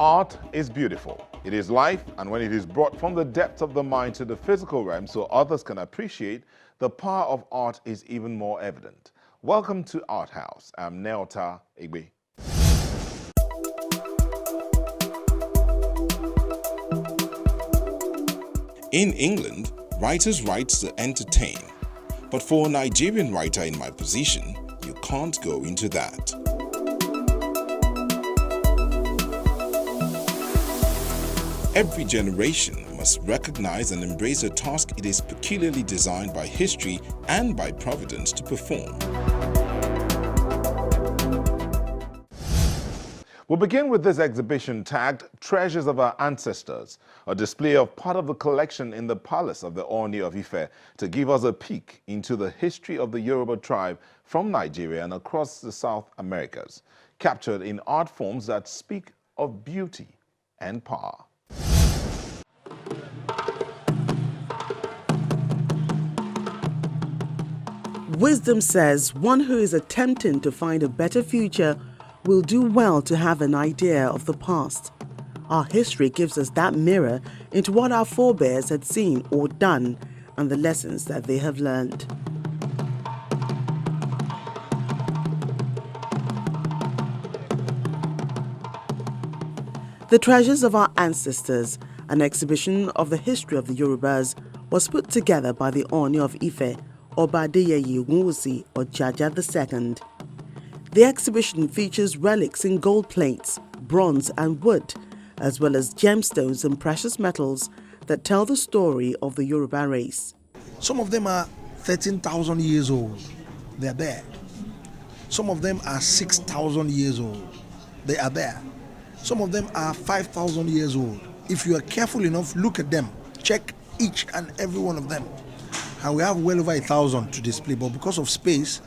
Art is beautiful. It is life, and when it is brought from the depths of the mind to the physical realm so others can appreciate, the power of art is even more evident. Welcome to Art House. I'm Neota Igbe. In England, writers write to entertain. But for a Nigerian writer in my position, you can't go into that. Every generation must recognize and embrace a task it is peculiarly designed by history and by providence to perform. We'll begin with this exhibition tagged Treasures of Our Ancestors, a display of part of the collection in the palace of the Ooni of Ife to give us a peek into the history of the Yoruba tribe from Nigeria and across the South Americas, captured in art forms that speak of beauty and power. Wisdom says one who is attempting to find a better future will do well to have an idea of the past. Our history gives us that mirror into what our forebears had seen or done and the lessons that they have learned. The Treasures of Our Ancestors, an exhibition of the history of the Yorubas, was put together by the Ooni of Ife, Oba Adeyeye Ogunwusi Ojaja II. The exhibition features relics in gold plates, bronze and wood, as well as gemstones and precious metals that tell the story of the Yoruba race. Some of them are 13,000 years old. They are there. Some of them are 6,000 years old. They are there. Some of them are 5,000 years old. If you are careful enough, look at them. Check each and every one of them. And we have well over 1,000 to display, but because of space,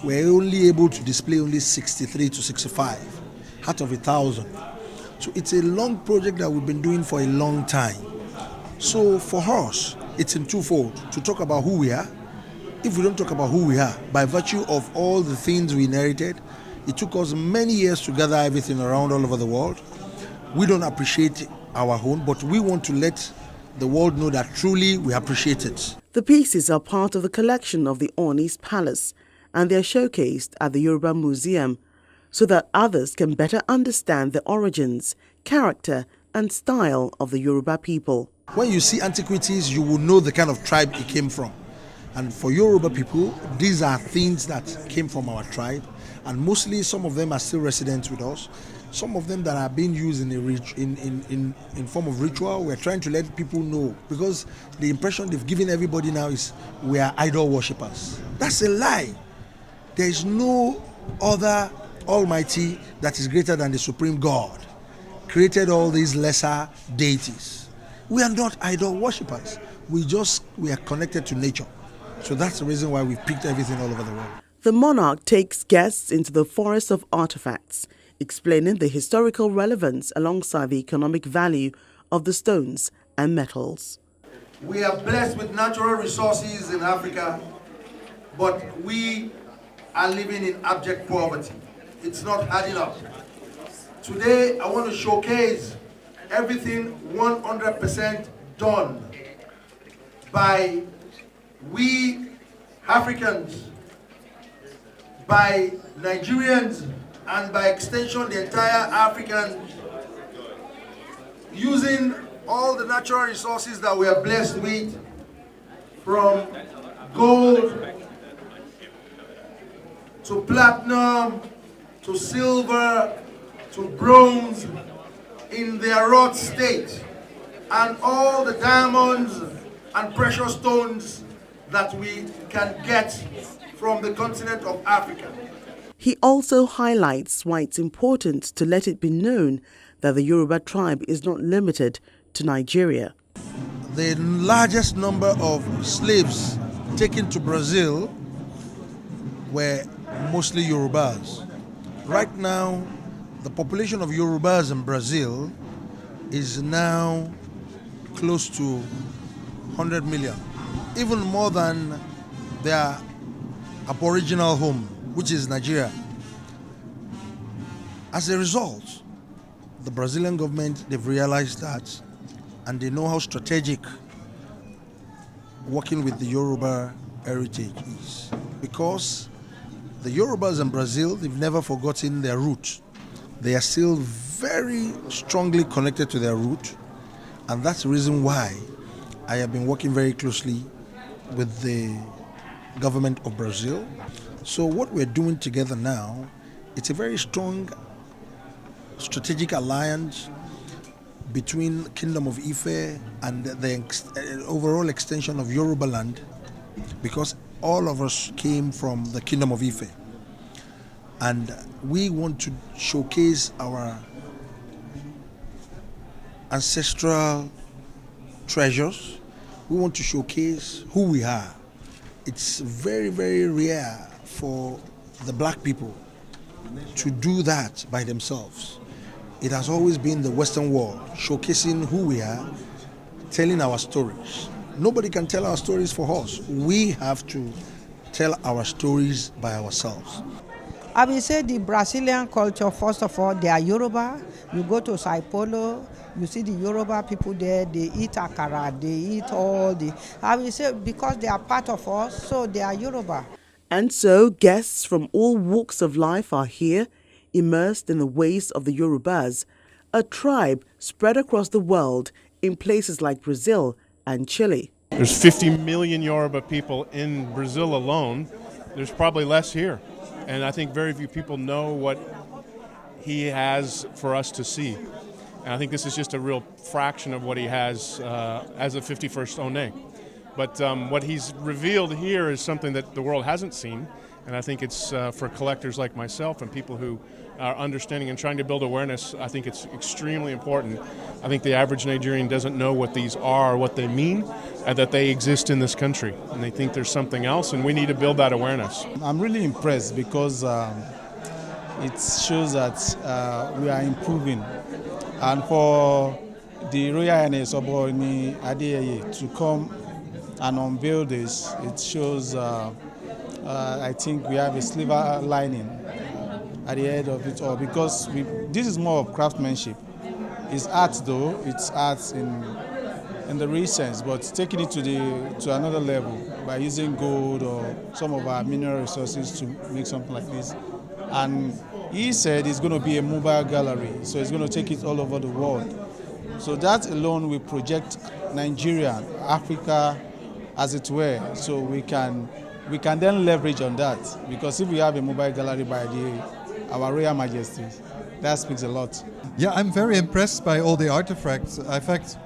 we're only able to display only 63 to 65 out of 1,000. So it's a long project that we've been doing for a long time. So for us, it's in twofold: to talk about who we are. If we don't talk about who we are, by virtue of all the things we inherited, it took us many years to gather everything around all over the world. We don't appreciate our own, but we want to let the world know that truly we appreciate it. The pieces are part of the collection of the Ooni's palace, and they are showcased at the Yoruba Museum so that others can better understand the origins, character and style of the Yoruba people. When you see antiquities, you will know the kind of tribe it came from. And for Yoruba people, these are things that came from our tribe, and mostly some of them are still resident with us. Some of them that are being used in form of ritual. We're trying to let people know, because the impression they've given everybody now is we are idol worshippers. That's a lie. There is no other almighty that is greater than the supreme God. Created all these lesser deities. We are not idol worshippers. We are connected to nature. So that's the reason why we've picked everything all over the world. The monarch takes guests into the forest of artifacts, explaining the historical relevance alongside the economic value of the stones and metals. We are blessed with natural resources in Africa, but we are living in abject poverty. It's not adding up. Today, I want to showcase everything 100% done by we Africans, by Nigerians, and by extension the entire African, using all the natural resources that we are blessed with, from gold to platinum to silver to bronze in their raw state, and all the diamonds and precious stones that we can get from the continent of Africa. He also highlights why it's important to let it be known that the Yoruba tribe is not limited to Nigeria. The largest number of slaves taken to Brazil were mostly Yorubas. Right now, the population of Yorubas in Brazil is now close to 100 million, even more than their aboriginal home, which is Nigeria. As a result, the Brazilian government, they've realized that, and they know how strategic working with the Yoruba heritage is. Because the Yorubas in Brazil, they've never forgotten their roots. They are still very strongly connected to their root, and that's the reason why I have been working very closely with the government of Brazil. So what we're doing together now, it's a very strong strategic alliance between Kingdom of Ife and the overall extension of Yoruba land, because all of us came from the Kingdom of Ife. And we want to showcase our ancestral treasures. We want to showcase who we are. It's very, very rare for the black people to do that by themselves. It has always been the Western world showcasing who we are, telling our stories. Nobody can tell our stories for us. We have to tell our stories by ourselves. I will say the Brazilian culture, first of all, they are Yoruba. You go to Sao Paulo, you see the Yoruba people there, they eat akara, they eat all the... I will say because they are part of us, so they are Yoruba. And so guests from all walks of life are here, immersed in the ways of the Yorubas, a tribe spread across the world in places like Brazil and Chile. There's 50 million Yoruba people in Brazil alone. There's probably less here. And I think very few people know what he has for us to see. And I think this is just a real fraction of what he has as a 51st One. But what he's revealed here is something that the world hasn't seen. And I think it's for collectors like myself and people who are understanding and trying to build awareness, I think it's extremely important. I think the average Nigerian doesn't know what these are, what they mean, and that they exist in this country. And they think there's something else, and we need to build that awareness. I'm really impressed because it shows that we are improving. And for the Royal Highness Oboroni Adeyeye to come and unveil this, it shows, I think we have a silver lining at the end of it all, because this is more of craftsmanship. It's art though, it's art in the real sense, but taking it to another level by using gold or some of our mineral resources to make something like this. And he said it's going to be a mobile gallery, so it's going to take it all over the world. So that alone will project Nigeria, Africa, as it were, so we can then leverage on that, because if we have a mobile gallery by our Royal Majesties, that speaks a lot. Yeah, I'm very impressed by all the artifacts. In fact,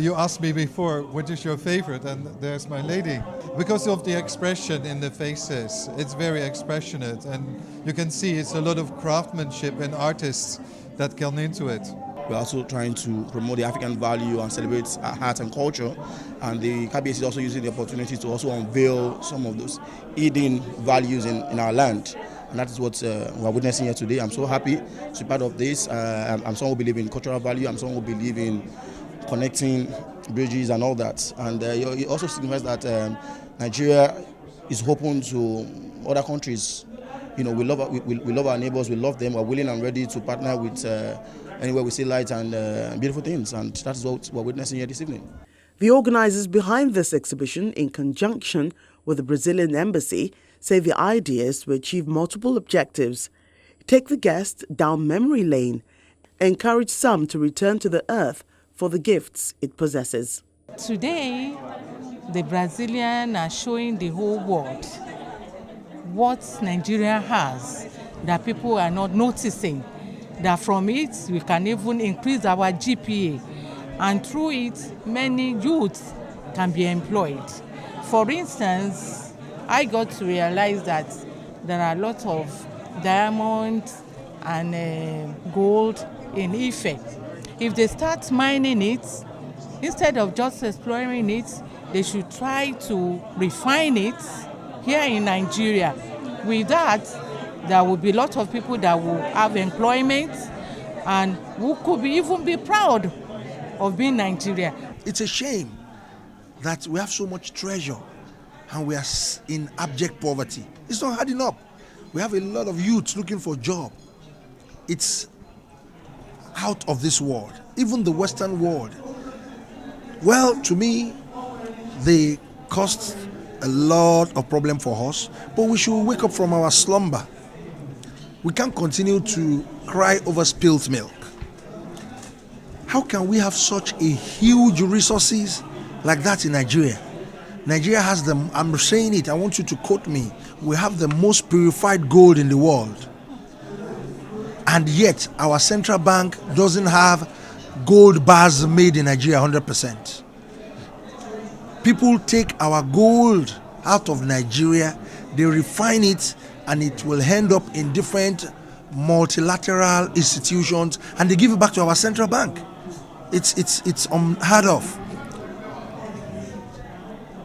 you asked me before, what is your favorite? And there's my lady. Because of the expression in the faces, it's very expressionate. And you can see it's a lot of craftsmanship and artists that gone into it. We're also trying to promote the African value and celebrate art and culture. And the KBS is also using the opportunity to also unveil some of those hidden values in our land. And that is what we're witnessing here today. I'm so happy to be part of this. I'm someone who believes in cultural value. I'm someone who believes in connecting bridges and all that. And it also signifies that Nigeria is open to other countries. You know, we love our neighbors, we love them. We're willing and ready to partner with anywhere we see light and beautiful things. And that is what we're witnessing here this evening. The organizers behind this exhibition, in conjunction with the Brazilian embassy, say the idea is to achieve multiple objectives: take the guests down memory lane, encourage some to return to the earth for the gifts it possesses. Today, the Brazilians are showing the whole world what Nigeria has that people are not noticing, that from it we can even increase our GPA, and through it many youths can be employed. For instance, I got to realize that there are a lot of diamonds and gold in Ife. If they start mining it, instead of just exploring it, they should try to refine it here in Nigeria. With that, there will be a lot of people that will have employment and who could even be proud of being Nigeria. It's a shame that we have so much treasure and we are in abject poverty. It's not adding up. We have a lot of youths looking for a job. It's out of this world, even the Western world. Well, to me, they caused a lot of problem for us, but we should wake up from our slumber. We can't continue to cry over spilled milk. How can we have such a huge resources like that in Nigeria? Nigeria has them, I'm saying it, I want you to quote me, we have the most purified gold in the world. And yet, our central bank doesn't have gold bars made in Nigeria 100%. People take our gold out of Nigeria, they refine it, and it will end up in different multilateral institutions, and they give it back to our central bank. It's unheard of.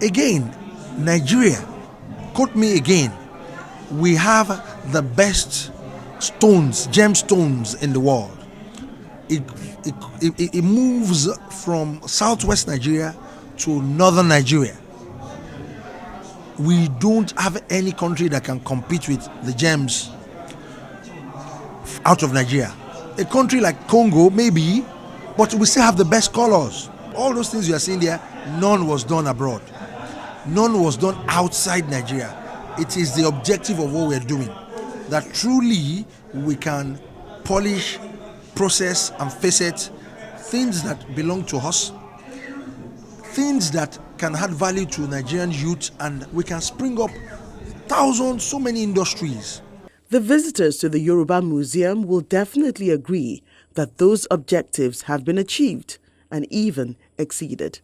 Again, Nigeria, quote me again, we have the best stones, gemstones in the world. It moves from southwest Nigeria to northern Nigeria. We don't have any country that can compete with the gems out of Nigeria. A country like Congo, maybe, but we still have the best colors. All those things you are seeing there, none was done abroad. None was done outside Nigeria. It is the objective of what we're doing, that truly we can polish, process, and facet things that belong to us, things that can add value to Nigerian youth, and we can spring up thousands, so many industries. The visitors to the Yoruba Museum will definitely agree that those objectives have been achieved and even exceeded.